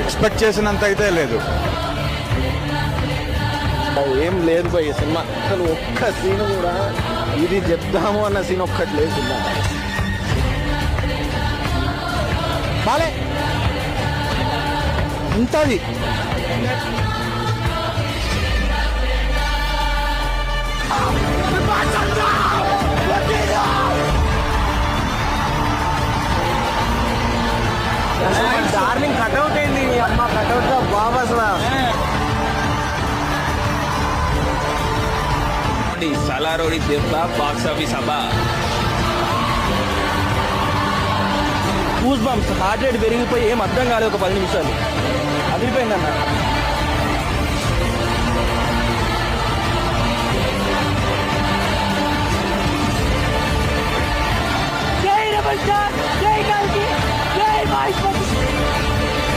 Expect చేసినంత అయితే లేదు. ఏం లేదు పోయి సినిమా అసలు ఒక్క సీన్ కూడా ఇది చెప్దాము అన్న సీన్ ఒక్కటి లేదు సినిమా. బాలే ఉంటుంది. డార్లింగ్ కట్అవుట్ అయింది అమ్మ, కట్అవుట్ బాబు అసలు. సలారోడి దెబ్బ బాక్స్ ఆఫీస్ అబ్బా. గూస్ బంప్స్, హార్ట్ రేట్ పెరిగిపోయి ఏం అర్థం కాలేదు. ఒక 10 నిమిషాలు అదిరిపోయిందన్న. జై రెబల్ స్టార్, జై